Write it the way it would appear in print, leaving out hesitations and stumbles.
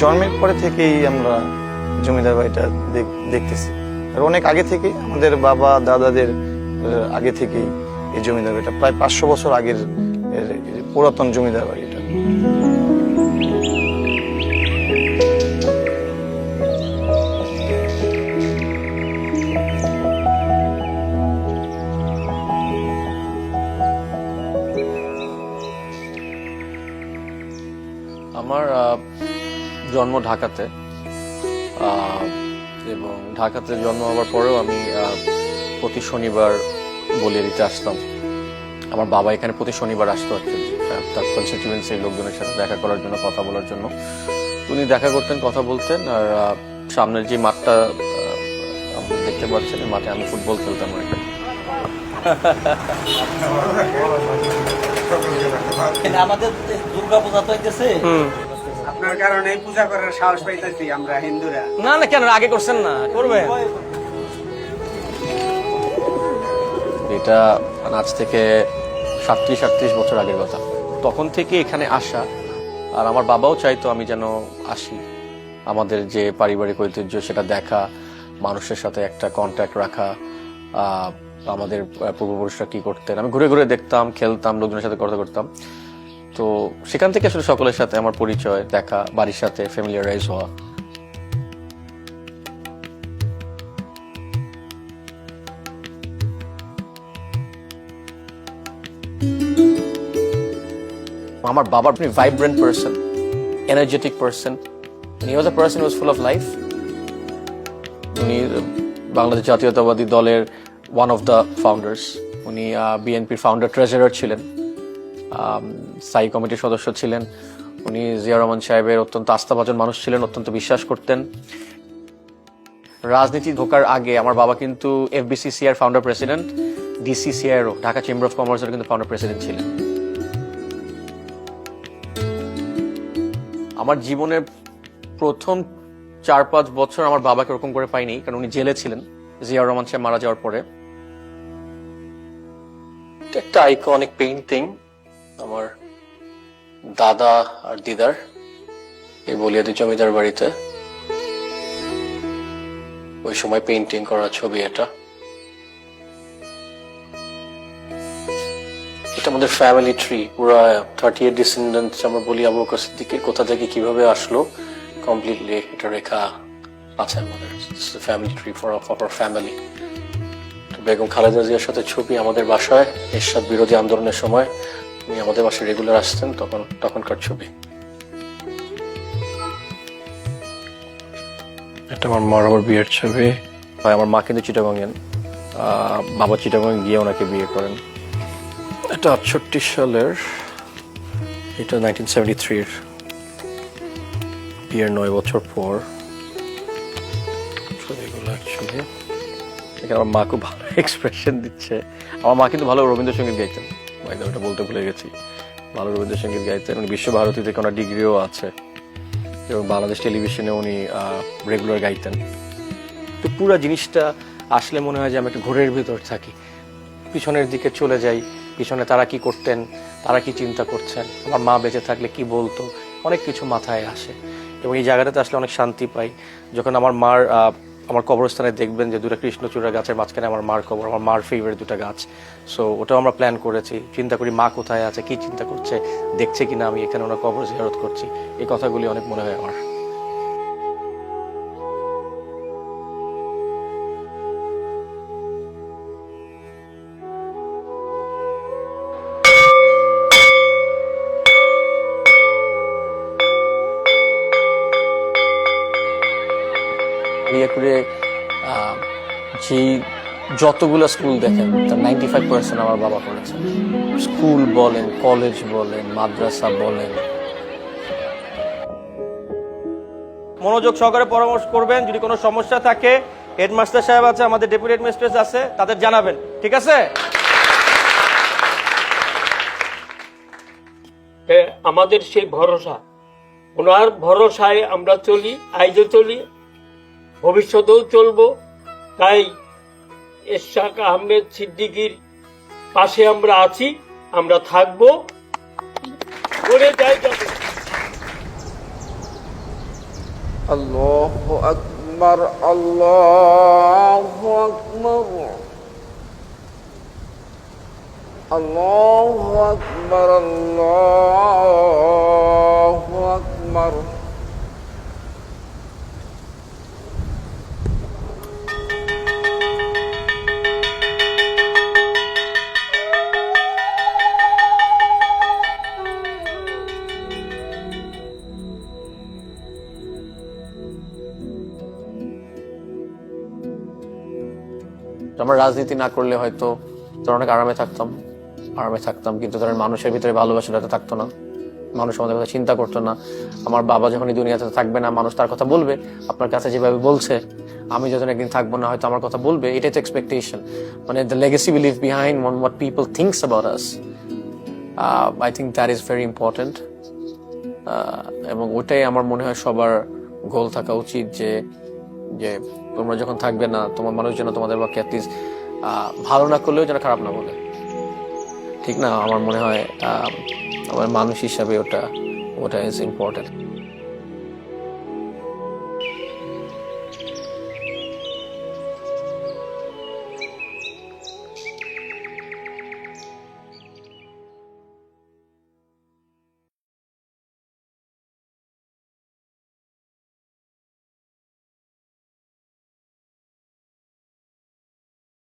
জন্মের পরে থেকেই আমরা জমিদার বাড়িটা দেখতেছি। আর অনেক আগে থেকে আমাদের বাবা দাদাদের আগে থেকেই এই জমিদার বাড়িটা, প্রায় 500 বছর আগের পুরাতন জমিদার বাড়িটা। আমার জন্ম ঢাকাতে, এবং ঢাকাতে জন্ম হওয়ার পরেও আমি প্রতি শনিবার বলিয়ে দিতে আসতাম। আমার বাবা এখানে প্রতি শনিবার আসতো আর কি, তার কনস্টিটিউয়েন্সির লোকজনের সাথে দেখা করার জন্য, কথা বলার জন্য। উনি দেখা করতেন, কথা বলতেন। আর সামনের যে মাঠটা আপনি দেখতে পাচ্ছেন, এই মাঠে আমি ফুটবল খেলতাম আর কি। আমাদের দুর্গা পূজা তো হইতেছে, আপনার কারণে পূজা করার সাহস পাইতেছি আমরা হিন্দুরা। না না, কেন আগে করছেন না, করবেন। এটা আজ থেকে 37-38 বছর আগের কথা। তখন থেকে এখানে আসা, আর আমার বাবাও চাইতো আমি যেন আসি। আমাদের যে পারিবারিক ঐতিহ্য সেটা দেখা, মানুষের সাথে একটা কন্ট্যাক্ট রাখা, আমাদের পূর্বপুরুষরা কি করতেন আমি ঘুরে ঘুরে দেখতাম, খেলতাম, লোকজনের সাথে কথা করতাম। তো সেখান থেকে আসলে সকলের সাথে আমার পরিচয়, দেখা, বাড়ির সাথে ফ্যামিলিয়ারাইজ হওয়া। আমার বাবা vibrant person, energetic person. He was a person who was full of life. উনি বাংলাদেশ জাতীয়তাবাদী দলের ওয়ান অফ দ্য ফাউন্ডার্স। উনি বিএনপির ফাউন্ডার ট্রেজারার ছিলেন, স্থায়ী কমিটির সদস্য ছিলেন। উনি জিয়া রহমান সাহেবের অত্যন্ত আস্থাভাজন মানুষ ছিলেন, অত্যন্ত বিশ্বাস করতেন। রাজনীতি ঢোকার আগে আমার বাবা কিন্তু এফবিসিসিআর ফাউন্ডার প্রেসিডেন্ট, ডিসিসিআইরও, ঢাকা চেম্বার অফ কমার্সের কিন্তু ফাউন্ডার প্রেসিডেন্ট ছিলেন। আমার জীবনের প্রথম 4-5 বছর আমার বাবাকে ওরকম করে পাইনি, কারণ উনি জেলে ছিলেন জিয়া রহমান সাহেব মারা যাওয়ার পরে। একটা আইকনিক পেইন্টিং আমার দাদা আর দিদার এই বলিয়াদি জমিদার বাড়িতে ওই সময় পেইন্টিং করা ছবি। এটা আমাদের ফ্যামিলি ট্রি, পুরো 38 ডিসেন্ডেন্টস আমরা বলি। আবু বকর সিদ্দিকের কোথা থেকে কিভাবে আসলো কমপ্লিটলি এটা রেখা আছে আমাদের family tree for our family. Begum Khaleda জিয়ার সাথে ছবি আমাদের বাসায় এরশাদ বিরোধী আন্দোলনের সময় উনি আমাদের বাসায় রেগুলার আসতেন, তখনকার ছবি। এটা আমার মার আমার বিয়ের ছবি। আমার মা কিন্তু চিটাগংয়ের, বাবা চিটাগং গিয়ে ওনাকে বিয়ে করেন। এটা 68 সালের, এটা 1973-এর, বিয়ের 9 বছর পর ছবিগুলো অ্যাকচুয়ালি। এখানে আমার মা খুব ভালো এক্সপ্রেশন দিচ্ছে। আমার মা কিন্তু ভালো রবীন্দ্রসঙ্গীত গাইতেন, ওটা বলতে ভুলে গেছি। ভালো রবীন্দ্রসঙ্গীত গাইতেন। উনি বিশ্বভারতী থেকে ওনার ডিগ্রিও আছে, এবং বাংলাদেশ টেলিভিশনে উনি রেগুলার গাইতেন। তো পুরো জিনিসটা আসলে মনে হয় যে আমি একটা ঘোরের ভিতর থাকি, পিছনের দিকে চলে যাই, পিছনে তারা কি করতেন, তারা কি চিন্তা করছেন, আমার মা বেঁচে থাকলে কি বলতো, অনেক কিছু মাথায় আসে। এবং এই জায়গাটাতে আসলে অনেক শান্তি পাই। যখন আমার কবরস্থানে দেখবেন যে 2টা কৃষ্ণচূড়া গাছের মাঝখানে আমার মার কবর, আমার মার ফেভারিট 2টা গাছ। সো ওটাও আমরা প্ল্যান করেছি, চিন্তা করি মা কোথায় আছে, কি চিন্তা করছে, দেখছে কিনা আমি এখানে ওনার কবর জিয়ারত করছি। এই কথাগুলি অনেক মনে হয় আমার। করে যে যতগুলো স্কুল দেখেন তার 95% আমার বাবা করেছেন। স্কুল বলেন, কলেজ বলেন, মাদ্রাসা বলেন। মনোযোগ সহকারে পরামর্শ করবেন। যদি কোনো সমস্যা থাকে, হেডমাস্টার সাহেব আছে, আমাদের ডেপুটি হেডমাস্টার আছে, তাদের জানাবেন, ঠিক আছে? আমাদের সেই ভরসা, ওনার ভরসায় আমরা চলি, আজও চলি, ভবিষ্যতেও চলবো। তাই ইসহাক আহমেদ সিদ্দিকীর পাশে আমরা আছি, আমরা থাকবো, করে যাই যাবো। الله أكبر الله أكبر الله أكبر الله أكبر আমরা রাজনীতি না করলে হয়তো তোর অনেক আরামে থাকতাম কিন্তু তার মানুষের ভিতরে ভালোবাসাটা তো থাকতো না, মানুষ আমাদের কথা চিন্তা করতো না। আমার বাবা যখন এই দুনিয়াতে থাকবে না, মানুষ তার কথা বলবে, আপনার কাছে যেভাবে বলছে, আমি যখন একদিন থাকবো না হয়তো আমার কথা বলবে, এটাই তো এক্সপেকটেশন, মানে the legacy we live behind what people thinks about us. I think that is very important, এবং ওটাই আমার মনে হয় সবার গোল থাকা উচিত, যে তোমরা যখন থাকবে না, তোমার মানুষ যেন তোমাদের পক্ষে অ্যাটলিস্ট ভালো না করলেও যেন খারাপ না বলে, ঠিক না? আমার মনে হয় আমার মানুষ হিসাবে ওটা ইজ ইম্পর্টেন্ট।